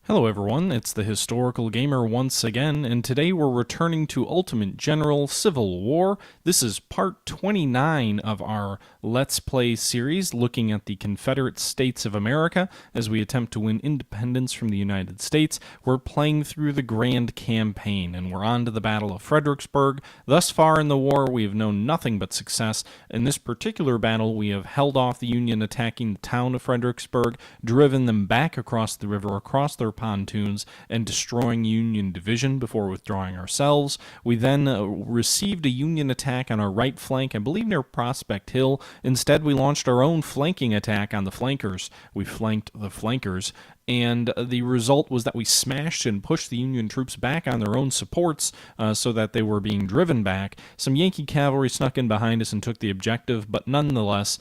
Hello everyone, it's the Historical Gamer once again, and today we're returning to Ultimate General Civil War. This is part 29 of our Let's Play series, looking at the Confederate States of America as we attempt to win independence from the United States. We're playing through the Grand Campaign, and we're on to the Battle of Fredericksburg. Thus far in the war, we have known nothing but success. In this particular battle, we have held off the Union attacking the town of Fredericksburg, driven them back across the river, across their pontoons, and destroying Union division before withdrawing ourselves. We then received a Union attack on our right flank, I believe near Prospect Hill. Instead, we launched our own flanking attack on the flankers. We flanked the flankers, and the result was that we smashed and pushed the Union troops back on their own supports so that they were being driven back. Some Yankee cavalry snuck in behind us and took the objective, but nonetheless,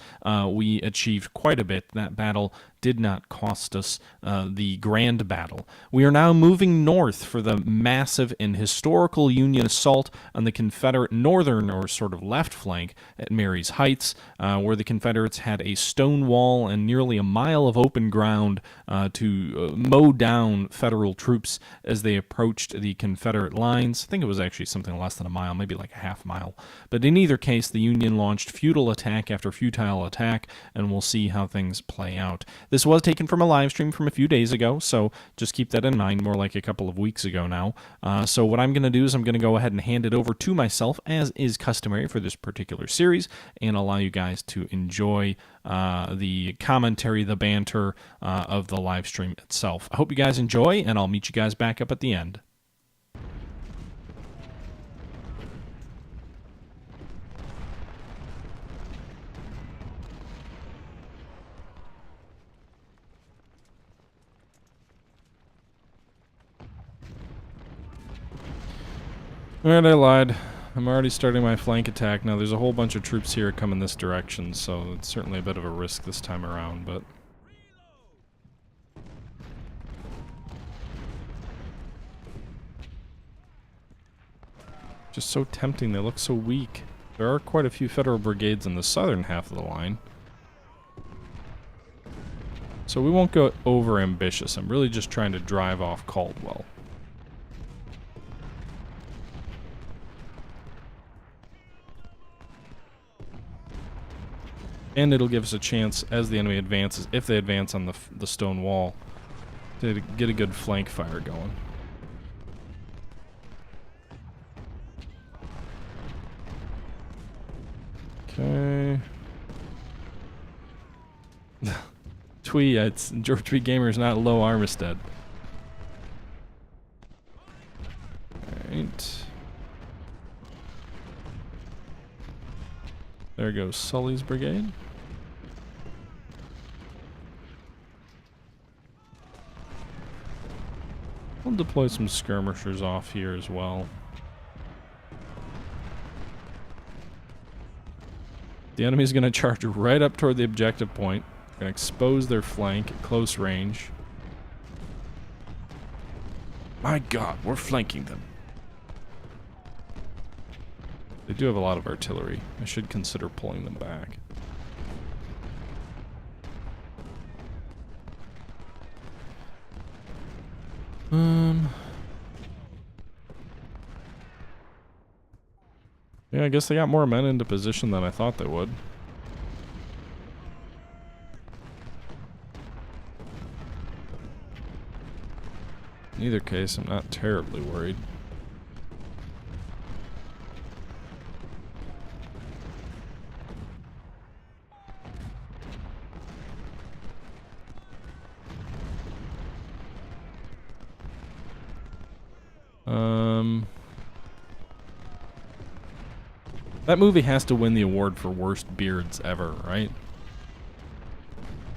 we achieved quite a bit. That battle did not cost us the grand battle. We are now moving north for the massive and historical Union assault on the Confederate northern, or sort of left flank, at Marye's Heights, where the Confederates had a stone wall and nearly a mile of open ground to mow down Federal troops as they approached the Confederate lines. I think it was actually something less than a mile, maybe like a half mile. But in either case, the Union launched futile attack after futile attack, and we'll see how things play out. This was taken from a live stream from a few days ago, so just keep that in mind, more like a couple of weeks ago now. So what I'm going to do is I'm going to go ahead and hand it over to myself, as is customary for this particular series, and allow you guys to enjoy the commentary, the banter of the live stream itself. I hope you guys enjoy, and I'll meet you guys back up at the end. Alright, I lied. I'm already starting my flank attack. Now, there's a whole bunch of troops here coming this direction, so it's certainly a bit of a risk this time around, but... just so tempting, they look so weak. There are quite a few Federal brigades in the southern half of the line. So we won't go over ambitious. I'm really just trying to drive off Caldwell. And it'll give us a chance as the enemy advances, if they advance on the stone wall, to get a good flank fire going. Okay. It's George Tweet Gamer's not low Armistead. Alright. There goes Sully's brigade. We'll deploy some skirmishers off here as well. The enemy's going to charge right up toward the objective point. Going to expose their flank at close range. My God, we're flanking them. They do have a lot of artillery. I should consider pulling them back. Yeah, I guess they got more men into position than I thought they would. In either case, I'm not terribly worried. That movie has to win the award for worst beards ever, right?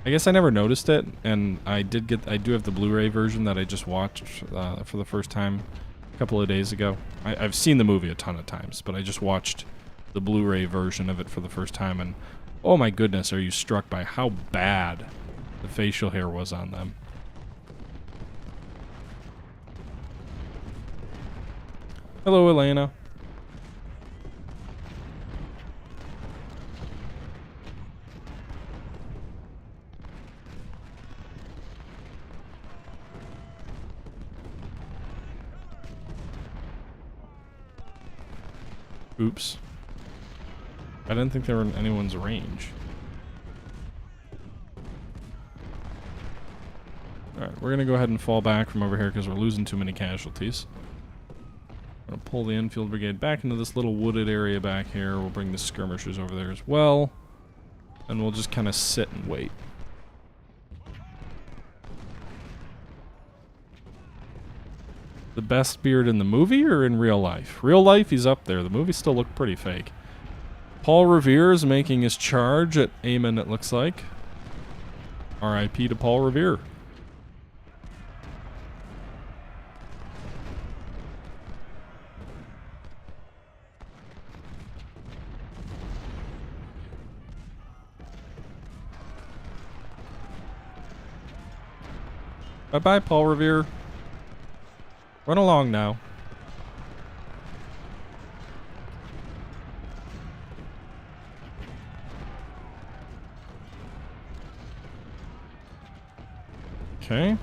I guess I never noticed it, and I do have the Blu-ray version that I just watched for the first time a couple of days ago. I've seen the movie a ton of times, but I just watched the Blu-ray version of it for the first time, and oh my goodness, are you struck by how bad the facial hair was on them. Hello, Elena. Oops. I didn't think they were in anyone's range. Alright, we're going to go ahead and fall back from over here because we're losing too many casualties. I'm going to pull the Enfield Brigade back into this little wooded area back here. We'll bring the skirmishers over there as well. And we'll just kind of sit and wait. The best beard in the movie or in real life? Real life, he's up there. The movie still looked pretty fake. Paul Revere is making his charge at Amen, it looks like. R.I.P. to Paul Revere. Bye-bye, Paul Revere. Run along now. Okay.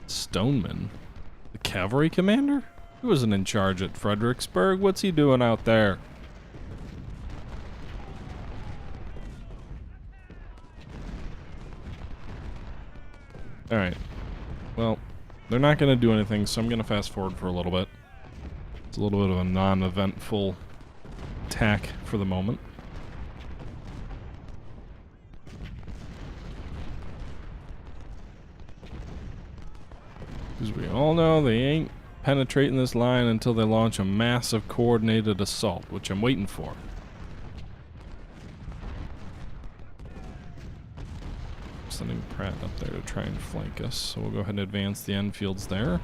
Stoneman? The cavalry commander? He wasn't in charge at Fredericksburg. What's he doing out there? Alright. Well, they're not going to do anything, so I'm going to fast forward for a little bit. It's a little bit of a non-eventful attack for the moment. Because we all know they ain't penetrating this line until they launch a massive coordinated assault, which I'm waiting for. Sending Pratt up there to try and flank us, so we'll go ahead and advance the Enfields there.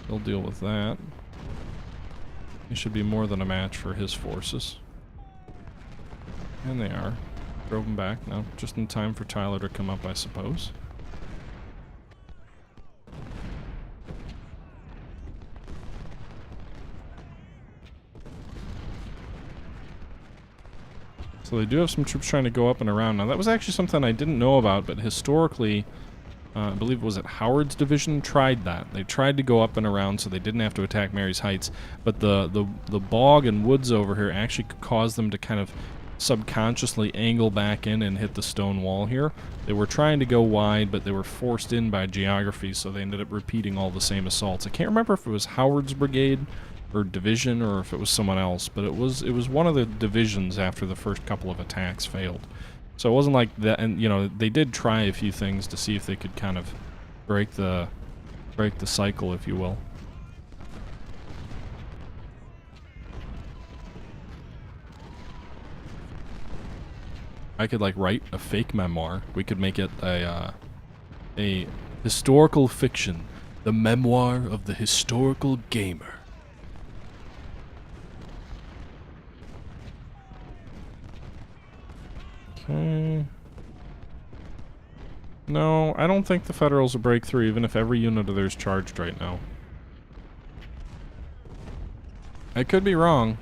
He'll deal with that. He should be more than a match for his forces. And they are. Drove them back now, just in time for Tyler to come up, I suppose. So they do have some troops trying to go up and around. Now that was actually something I didn't know about, but historically, I believe it was at Howard's division, tried that. They tried to go up and around so they didn't have to attack Mary's Heights, but the bog and woods over here actually could cause them to kind of subconsciously angle back in and hit the stone wall here. They were trying to go wide, but they were forced in by geography, so they ended up repeating all the same assaults. I can't remember if it was Howard's brigade or division or if it was someone else, but it was one of the divisions after the first couple of attacks failed. So it wasn't like that, and you know, they did try a few things to see if they could kind of break the cycle, if you will. I could like write a fake memoir. We could make it a historical fiction, the memoir of the historical gamer. Okay. No, I don't think the Federals will break through, even if every unit of theirs charged right now. I could be wrong.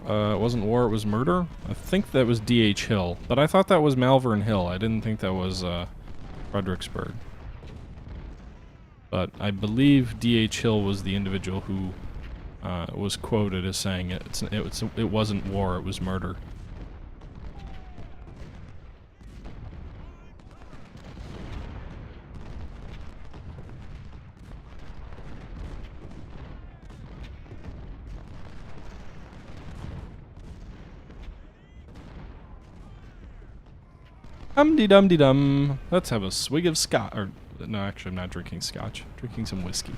It wasn't war, it was murder? I think that was D.H. Hill, but I thought that was Malvern Hill. I didn't think that was Fredericksburg. But I believe D.H. Hill was the individual who was quoted as saying it wasn't war, it was murder. Dum-de-dum-de-dum. Let's have a swig of scotch. Or, no, actually, I'm not drinking scotch. I'm drinking some whiskey.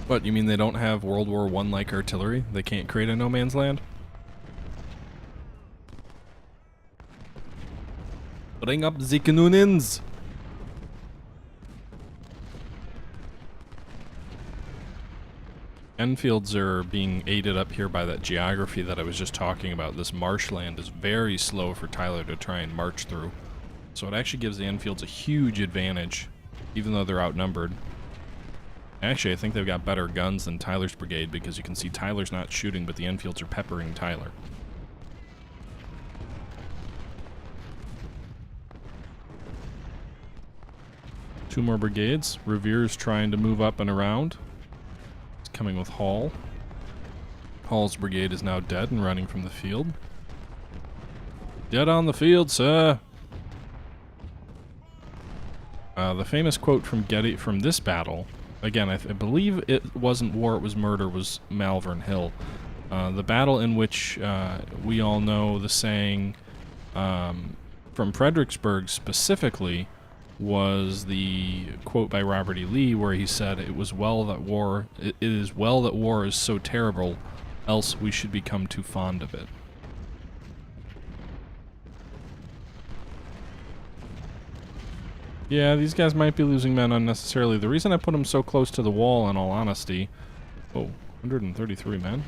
What, you mean they don't have World War I-like artillery? They can't create a no man's land? Bring up the cannons! Enfields are being aided up here by that geography that I was just talking about. This marshland is very slow for Tyler to try and march through. So it actually gives the Enfields a huge advantage, even though they're outnumbered. Actually, I think they've got better guns than Tyler's brigade, because you can see Tyler's not shooting, but the Enfields are peppering Tyler. Two more brigades. Revere's trying to move up and around. He's coming with Hall. Hall's brigade is now dead and running from the field. Dead on the field, sir. The famous quote from this battle, again, I believe it wasn't war, it was murder, was Malvern Hill. The battle in which we all know the saying from Fredericksburg specifically was the quote by Robert E. Lee, where he said, it is well that war is so terrible, else we should become too fond of it. Yeah, these guys might be losing men unnecessarily. The reason I put them so close to the wall, in all honesty, 133 men,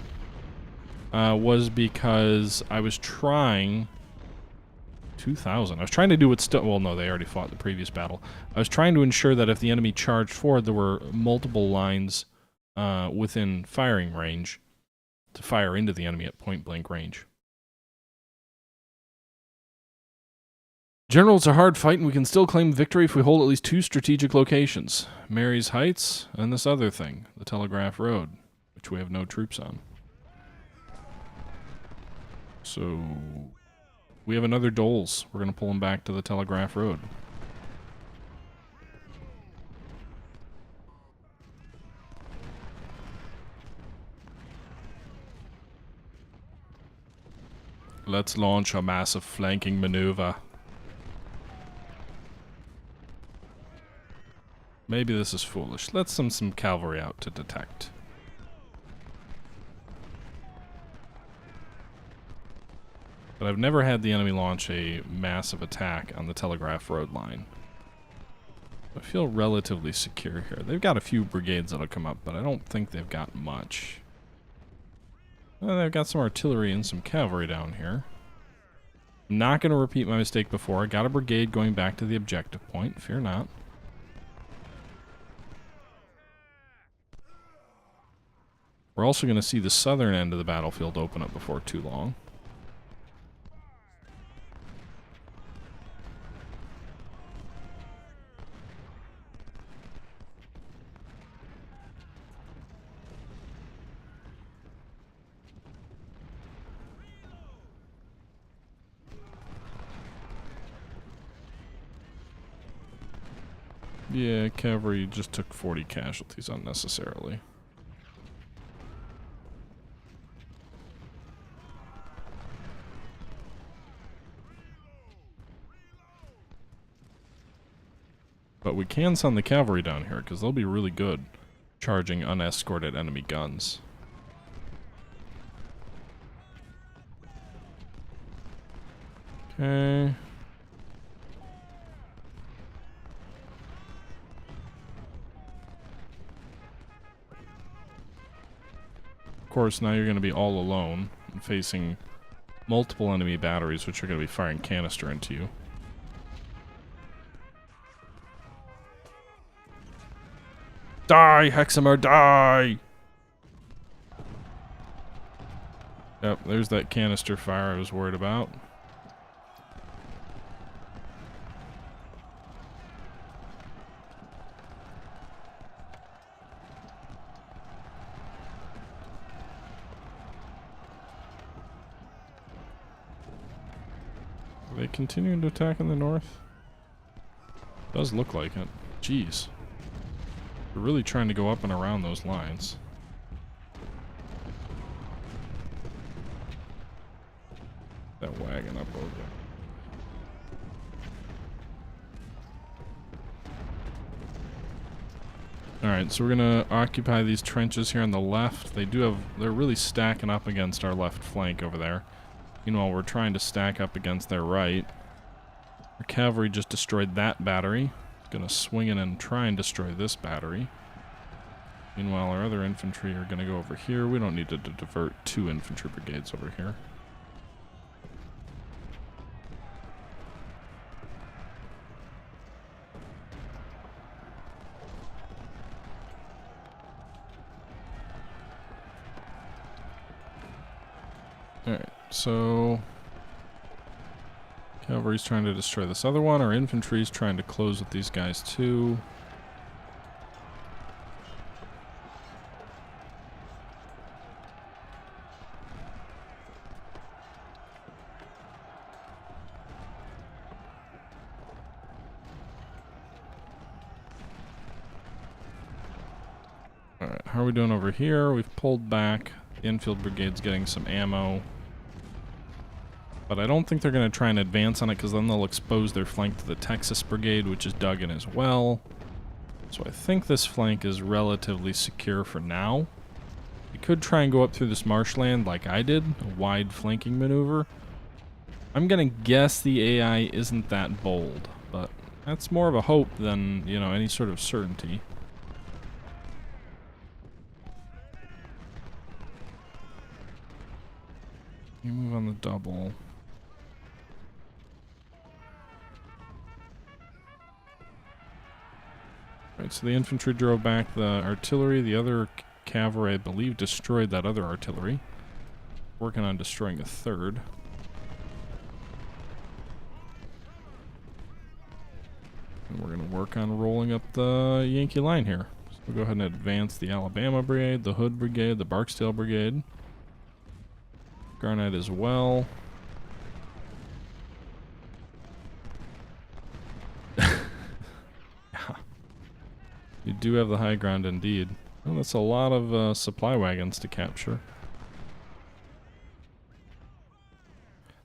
was because I was trying 2,000. I was trying to do what's well, no, they already fought the previous battle. I was trying to ensure that if the enemy charged forward, there were multiple lines within firing range to fire into the enemy at point-blank range. General, it's a hard fight, and we can still claim victory if we hold at least 2 strategic locations. Mary's Heights and this other thing, the Telegraph Road, which we have no troops on. So we have another Doles. We're going to pull them back to the Telegraph Road. Let's launch a massive flanking maneuver. Maybe this is foolish. Let's send some cavalry out to detect. But I've never had the enemy launch a massive attack on the Telegraph Road line. I feel relatively secure here. They've got a few brigades that'll come up, but I don't think they've got much. Well, they've got some artillery and some cavalry down here. I'm not going to repeat my mistake before. I got a brigade going back to the objective point. Fear not. We're also going to see the southern end of the battlefield open up before too long. Yeah, cavalry just took 40 casualties unnecessarily. But we can send the cavalry down here, because they'll be really good charging unescorted enemy guns. Okay. Of course, now you're going to be all alone and facing multiple enemy batteries, which are going to be firing canister into you. Die, Hexamer, die! Yep, there's that canister fire I was worried about. Are they continuing to attack in the north? Does look like it. Jeez. We're really trying to go up and around those lines. That wagon up over there. Alright, so we're gonna occupy these trenches here on the left. They're really stacking up against our left flank over there. Meanwhile, we're trying to stack up against their right. Our cavalry just destroyed that battery. Gonna swing in and try and destroy this battery. Meanwhile, our other infantry are going to go over here. We don't need to divert 2 infantry brigades over here. Alright, so cavalry's trying to destroy this other one. Our infantry's trying to close with these guys too. Alright, how are we doing over here? We've pulled back. The infield brigade's getting some ammo. But I don't think they're going to try and advance on it, because then they'll expose their flank to the Texas Brigade, which is dug in as well. So I think this flank is relatively secure for now. We could try and go up through this marshland like I did, a wide flanking maneuver. I'm going to guess the AI isn't that bold, but that's more of a hope than, you know, any sort of certainty. You move on the double. Right, so the infantry drove back the artillery. The other cavalry, I believe, destroyed that other artillery. Working on destroying a third. And we're going to work on rolling up the Yankee line here. So we'll go ahead and advance the Alabama Brigade, the Hood Brigade, the Barksdale Brigade. Garnett as well. You do have the high ground indeed. Well, that's a lot of supply wagons to capture.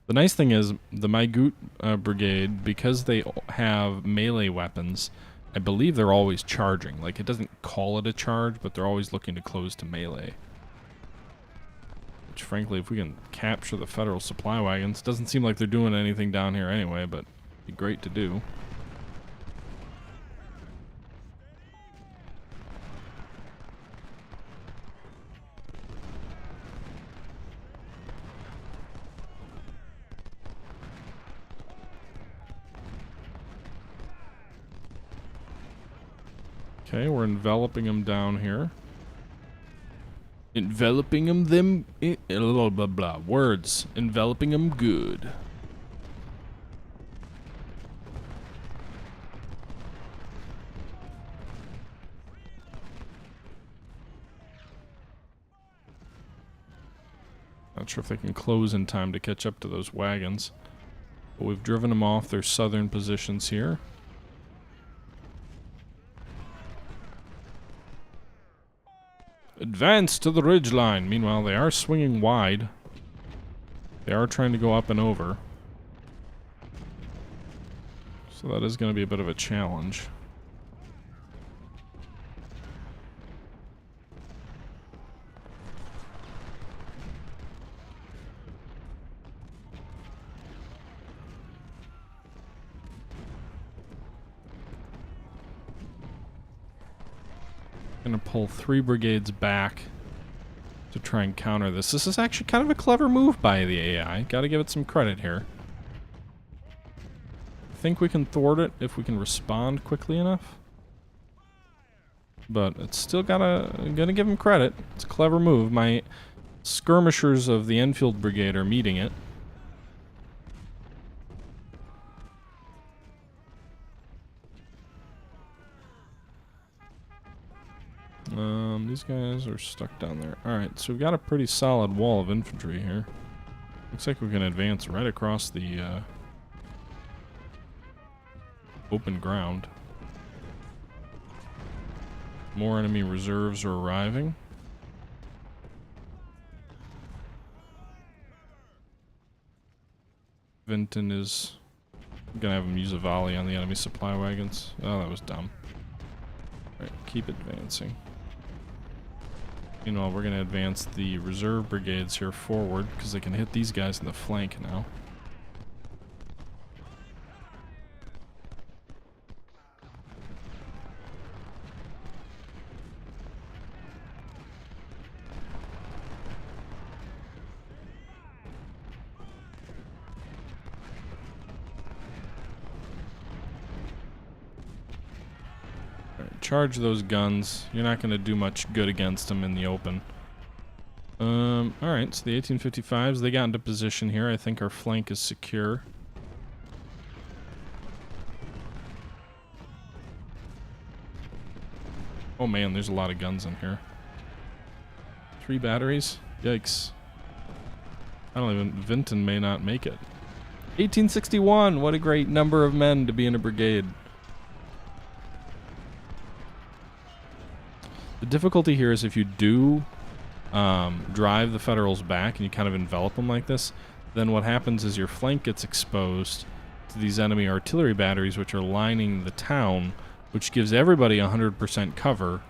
The nice thing is, the Mygoot Brigade, because they have melee weapons, I believe they're always charging. Like, it doesn't call it a charge, but they're always looking to close to melee. Which, frankly, if we can capture the federal supply wagons, doesn't seem like they're doing anything down here anyway, but it'd be great to do. Okay, we're enveloping them down here. Enveloping them, blah, blah, blah, words. Enveloping them good. Not sure if they can close in time to catch up to those wagons. But we've driven them off their southern positions here. Advance to the ridgeline. Meanwhile, they are swinging wide. They are trying to go up and over. So that is going to be a bit of a challenge. Gonna pull 3 brigades back to try and counter this. This is actually kind of a clever move by the AI. Gotta give it some credit here. I think we can thwart it if we can respond quickly enough. But it's still gonna give him credit. It's a clever move. My skirmishers of the Enfield Brigade are meeting it. These guys are stuck down there. Alright, so we've got a pretty solid wall of infantry here. Looks like we can advance right across the open ground. More enemy reserves are arriving. Vinton is gonna have him use a volley on the enemy supply wagons. Oh, that was dumb. Alright, keep advancing. Meanwhile, we're going to advance the reserve brigades here forward, because they can hit these guys in the flank now. charge those guns. You're not going to do much good against them in the open. Alright, so the 1855s, they got into position here. I think our flank is secure. Oh man, there's a lot of guns in here. 3 batteries? Yikes. I don't even... Vinton may not make it. 1861! What a great number of men to be in a brigade. The difficulty here is if you do drive the Federals back and you kind of envelop them like this, then what happens is your flank gets exposed to these enemy artillery batteries which are lining the town, which gives everybody 100% cover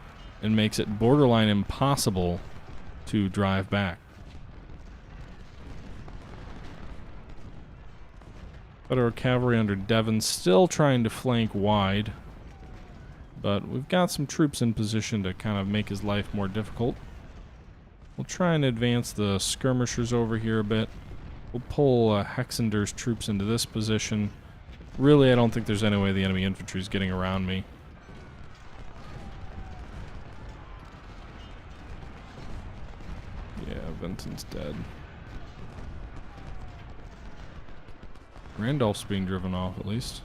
and makes it borderline impossible to drive back. Federal cavalry under Devon still trying to flank wide, but we've got some troops in position to kind of make his life more difficult. We'll try and advance the skirmishers over here a bit. We'll pull Hexender's troops into this position. Really, I don't think there's any way the enemy infantry is getting around me. Yeah, Vinton's dead. Randolph's being driven off, at least.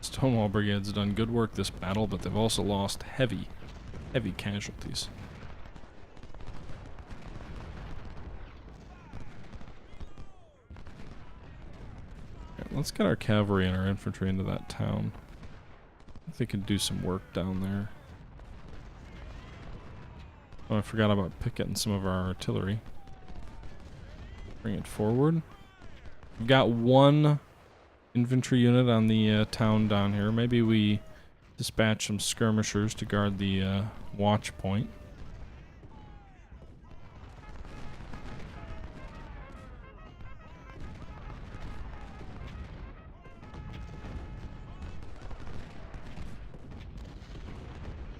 Stonewall Brigade's done good work this battle, but they've also lost heavy casualties. Okay, let's get our cavalry and our infantry into that town. I think they could do some work down there. Oh, I forgot about picketing some of our artillery. Bring it forward. We've got 1 infantry unit on the town down here. Maybe we dispatch some skirmishers to guard the watch point.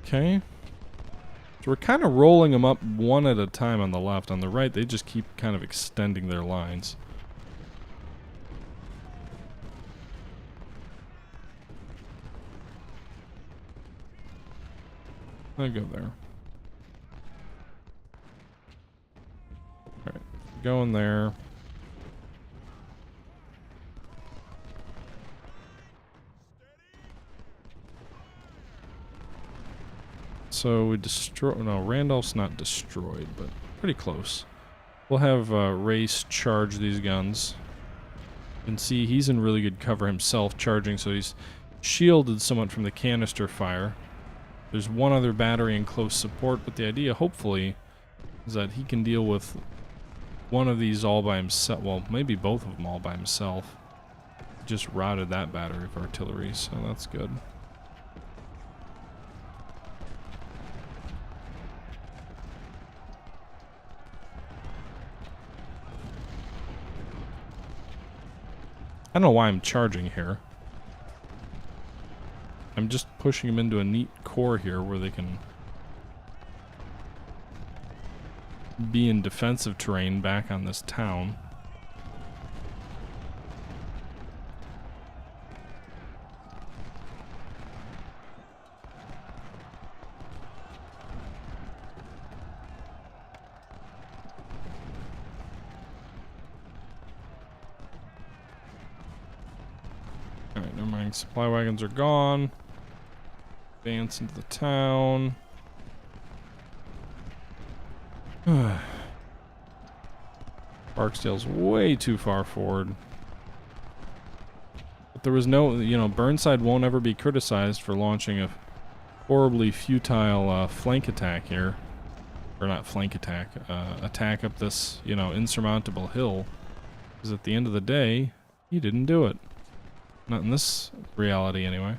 Okay. So we're kind of rolling them up one at a time on the left. On the right, they just keep kind of extending their lines. I'll go there. Alright, go in there. So we destroy... No, Randolph's not destroyed, but pretty close. We'll have Race charge these guns. You can see he's in really good cover himself charging, so he's shielded somewhat from the canister fire. There's 1 other battery in close support, but the idea, hopefully, is that he can deal with 1 of these all by himself. Well, maybe both of them all by himself. Just routed that battery of artillery, so that's good. I don't know why I'm charging here. I'm just pushing them into a neat core here where they can be in defensive terrain back on this town. Alright, never mind. Supply wagons are gone. Advance into the town. Barksdale's way too far forward. But there was no, you know, Burnside won't ever be criticized for launching a horribly futile flank attack here. Or not flank attack, attack up this, you know, insurmountable hill. Because at the end of the day, he didn't do it. Not in this reality, anyway.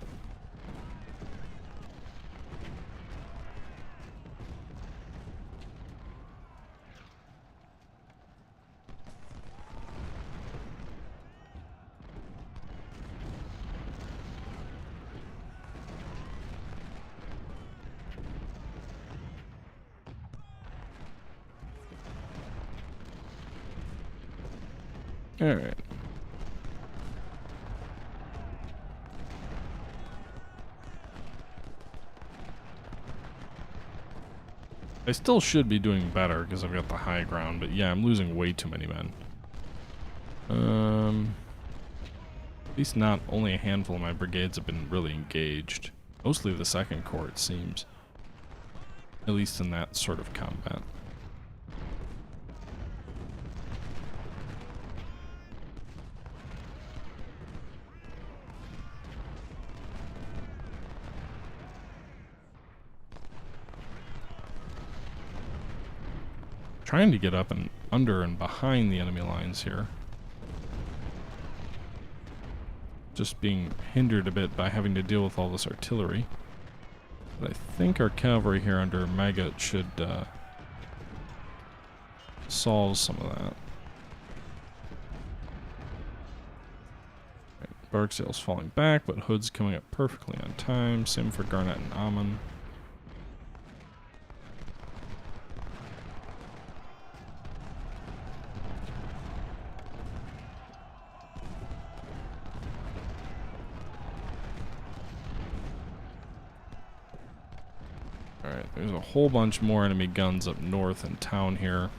Alright. I still should be doing better because I've got the high ground, but yeah, I'm losing way too many men. At least not only a handful of my brigades have been really engaged. Mostly the Second Corps, it seems. At least in that sort of combat. Trying to get up and under and behind the enemy lines here. Just being hindered a bit by having to deal with all this artillery. But I think our cavalry here under Maggot should solve some of that. Right, Barksdale's falling back, but Hood's coming up perfectly on time. Same for Garnett and Amon. Alright, there's a whole bunch more enemy guns up north in town here.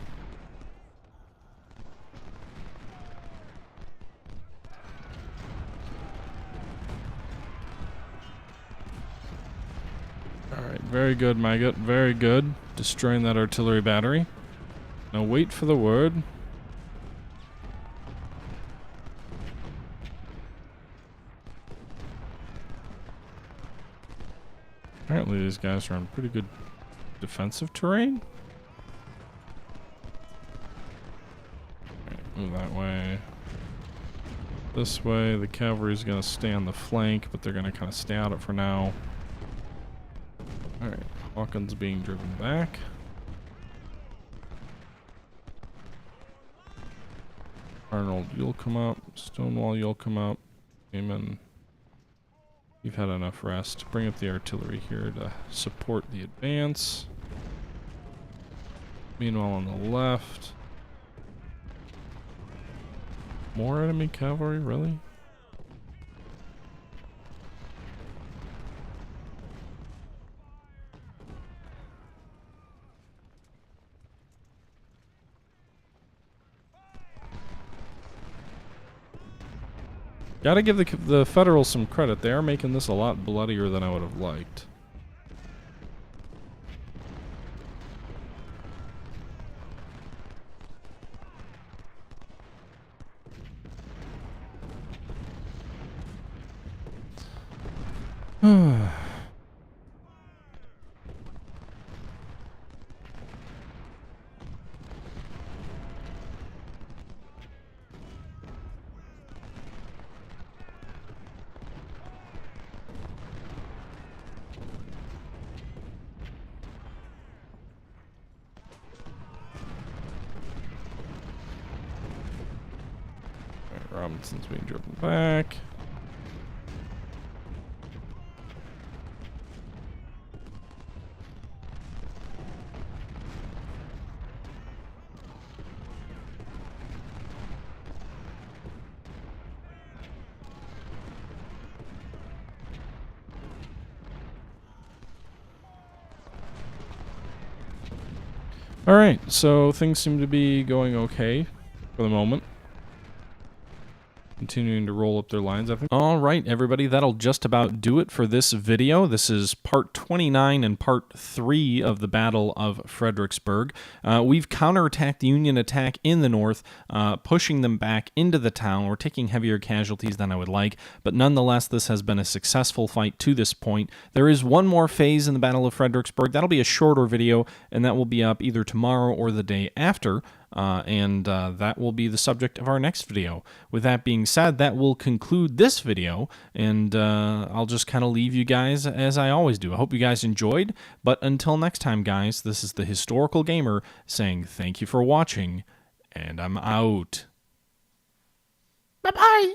Alright, very good, Maggot, very good. Destroying that artillery battery. Now wait for the word. Apparently these guys are on pretty good defensive terrain. Right, move that way. This way, the cavalry's gonna stay on the flank, but they're gonna kind of stay out it for now. Alright, Hawkins being driven back. Arnold, you'll come up. Stonewall, you'll come up. Amen. You've had enough rest. Bring up the artillery here to support the advance. Meanwhile, on the left, more enemy cavalry, really? Gotta give the Federals some credit. They are making this a lot bloodier than I would have liked. Robinson's being driven back. Alright, so things seem to be going okay for the moment. Continuing to roll up their lines, I think. All right, everybody, that'll just about do it for this video. This is part 29 and part 3 of the Battle of Fredericksburg. We've counterattacked the Union attack in the north, pushing them back into the town. We're taking heavier casualties than I would like, but nonetheless, this has been a successful fight to this point. There is one more phase in the Battle of Fredericksburg. That'll be a shorter video, and that will be up either tomorrow or the day after. That will be the subject of our next video. With that being said, that will conclude this video, and I'll just kind of leave you guys as I always do. I hope you guys enjoyed, but until next time, guys, this is the Historical Gamer saying thank you for watching, and I'm out. Bye-bye!